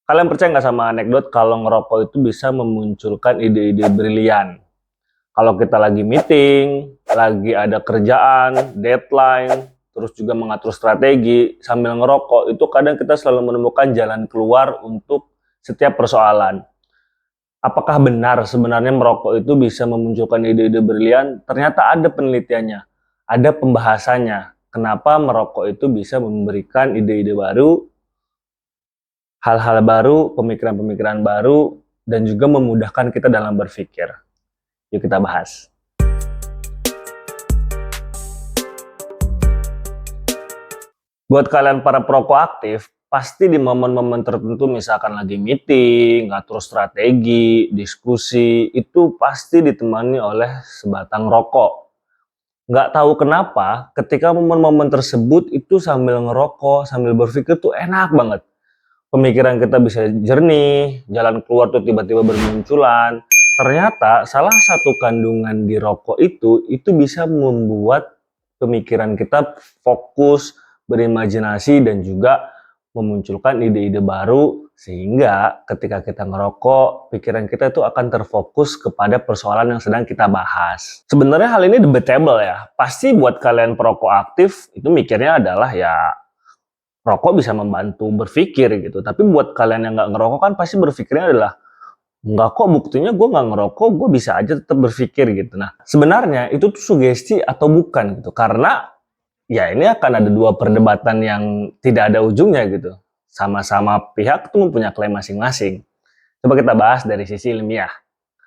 Kalian percaya nggak sama anekdot kalau ngerokok itu bisa memunculkan ide-ide brilian? Kalau kita lagi meeting, lagi ada kerjaan, deadline, terus juga mengatur strategi sambil ngerokok, itu kadang kita selalu menemukan jalan keluar untuk setiap persoalan. Apakah benar sebenarnya merokok itu bisa memunculkan ide-ide brilian? Ternyata ada penelitiannya, ada pembahasannya. Kenapa merokok itu bisa memberikan ide-ide baru, hal-hal baru, pemikiran-pemikiran baru, dan juga memudahkan kita dalam berpikir. Yuk kita bahas. Buat kalian para perokok aktif, pasti di momen-momen tertentu misalkan lagi meeting, ngatur strategi, diskusi, itu pasti ditemani oleh sebatang rokok. Nggak tahu kenapa, ketika momen-momen tersebut itu sambil ngerokok, sambil berpikir tuh enak banget. Pemikiran kita bisa jernih, jalan keluar tuh tiba-tiba bermunculan. Ternyata salah satu kandungan di rokok itu bisa membuat pemikiran kita fokus, berimajinasi, dan juga memunculkan ide-ide baru, sehingga ketika kita ngerokok, pikiran kita itu akan terfokus kepada persoalan yang sedang kita bahas. Sebenarnya hal ini debatable ya. Pasti buat kalian perokok aktif, itu mikirnya adalah ya rokok bisa membantu berpikir gitu. Tapi buat kalian yang nggak ngerokok kan pasti berpikirnya adalah, nggak kok, buktinya gue nggak ngerokok, gue bisa aja tetap berpikir gitu. Nah, sebenarnya itu tuh sugesti atau bukan gitu. Karena ya ini akan ada dua perdebatan yang tidak ada ujungnya gitu. Sama-sama pihak tuh mempunyai klaim masing-masing. Coba kita bahas dari sisi ilmiah.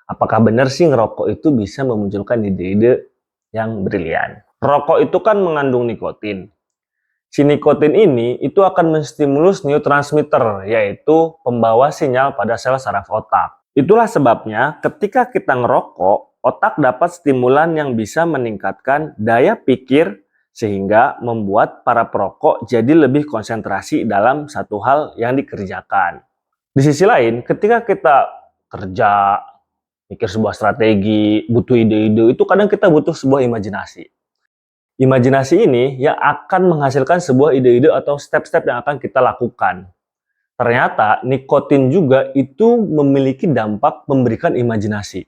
Apakah benar sih ngerokok itu bisa memunculkan ide-ide yang brilian? Rokok itu kan mengandung nikotin. Si nikotin ini itu akan menstimulus neurotransmitter, yaitu pembawa sinyal pada sel saraf otak. Itulah sebabnya ketika kita ngerokok, otak dapat stimulan yang bisa meningkatkan daya pikir sehingga membuat para perokok jadi lebih konsentrasi dalam satu hal yang dikerjakan. Di sisi lain, ketika kita kerja, mikir sebuah strategi, butuh ide-ide, itu kadang kita butuh sebuah imajinasi. Imajinasi ini yang akan menghasilkan sebuah ide-ide atau step-step yang akan kita lakukan. Ternyata nikotin juga itu memiliki dampak memberikan imajinasi.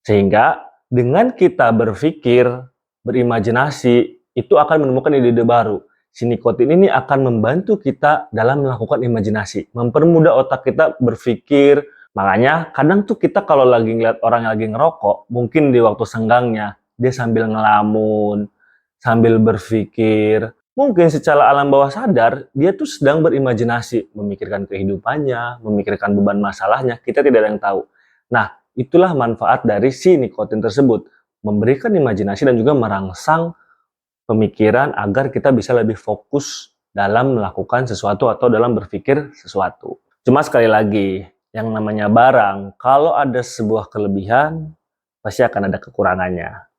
Sehingga dengan kita berpikir, berimajinasi, itu akan menemukan ide-ide baru. Si nikotin ini akan membantu kita dalam melakukan imajinasi, mempermudah otak kita berpikir. Makanya kadang tuh kita kalau lagi ngeliat orang yang lagi ngerokok, mungkin di waktu senggangnya, dia sambil ngelamun, sambil berpikir, mungkin secara alam bawah sadar, dia tuh sedang berimajinasi, memikirkan kehidupannya, memikirkan beban masalahnya, kita tidak ada yang tahu. Nah, itulah manfaat dari si nikotin tersebut, memberikan imajinasi dan juga merangsang pemikiran agar kita bisa lebih fokus dalam melakukan sesuatu atau dalam berpikir sesuatu. Cuma sekali lagi, yang namanya barang, kalau ada sebuah kelebihan, pasti akan ada kekurangannya.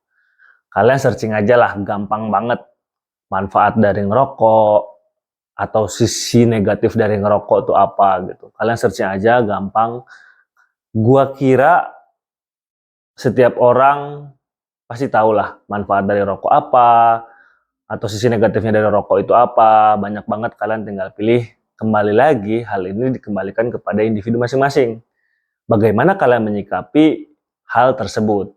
Kalian searching aja lah, gampang banget manfaat dari ngerokok atau sisi negatif dari ngerokok itu apa gitu. Kalian searching aja, gampang. Gua kira setiap orang pasti tahu lah manfaat dari rokok apa, atau sisi negatifnya dari rokok itu apa. Banyak banget, kalian tinggal pilih. Kembali lagi, hal ini dikembalikan kepada individu masing-masing. Bagaimana kalian menyikapi hal tersebut?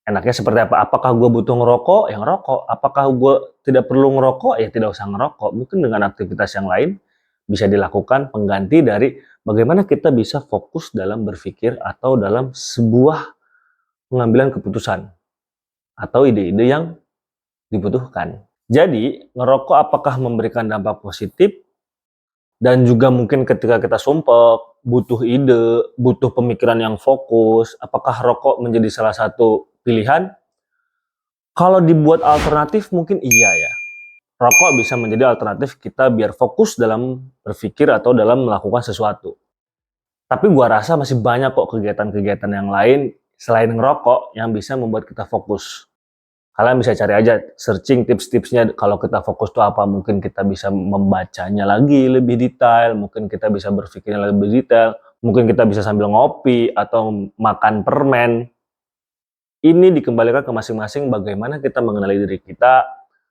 Enaknya seperti apa? Apakah gue butuh ngerokok? Ya ngerokok. Apakah gue tidak perlu ngerokok? Ya tidak usah ngerokok. Mungkin dengan aktivitas yang lain bisa dilakukan pengganti dari bagaimana kita bisa fokus dalam berpikir atau dalam sebuah pengambilan keputusan atau ide-ide yang dibutuhkan. Jadi, ngerokok apakah memberikan dampak positif? Dan juga mungkin ketika kita sumpek, butuh ide, butuh pemikiran yang fokus, apakah rokok menjadi salah satu pilihan? Kalau dibuat alternatif mungkin iya ya. Rokok bisa menjadi alternatif kita biar fokus dalam berpikir atau dalam melakukan sesuatu. Tapi gua rasa masih banyak kok kegiatan-kegiatan yang lain selain ngerokok yang bisa membuat kita fokus. Kalian bisa cari aja, searching tips-tipsnya kalau kita fokus tuh apa. Mungkin kita bisa membacanya lagi lebih detail, mungkin kita bisa berpikirnya lebih detail, mungkin kita bisa sambil ngopi atau makan permen. Ini dikembalikan ke masing-masing bagaimana kita mengenali diri kita,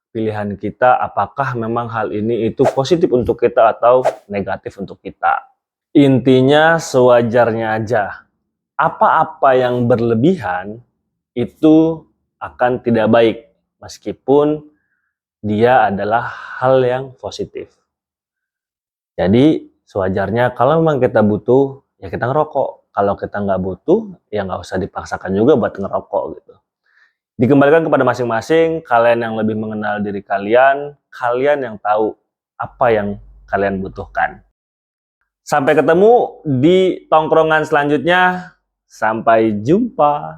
pilihan kita, apakah memang hal ini itu positif untuk kita atau negatif untuk kita. Intinya sewajarnya aja. Apa-apa yang berlebihan itu akan tidak baik, meskipun dia adalah hal yang positif. Jadi sewajarnya kalau memang kita butuh, ya kita ngerokok. Kalau kita nggak butuh, ya nggak usah dipaksakan juga buat ngerokok gitu. Dikembalikan kepada masing-masing, kalian yang lebih mengenal diri kalian, kalian yang tahu apa yang kalian butuhkan. Sampai ketemu di tongkrongan selanjutnya. Sampai jumpa.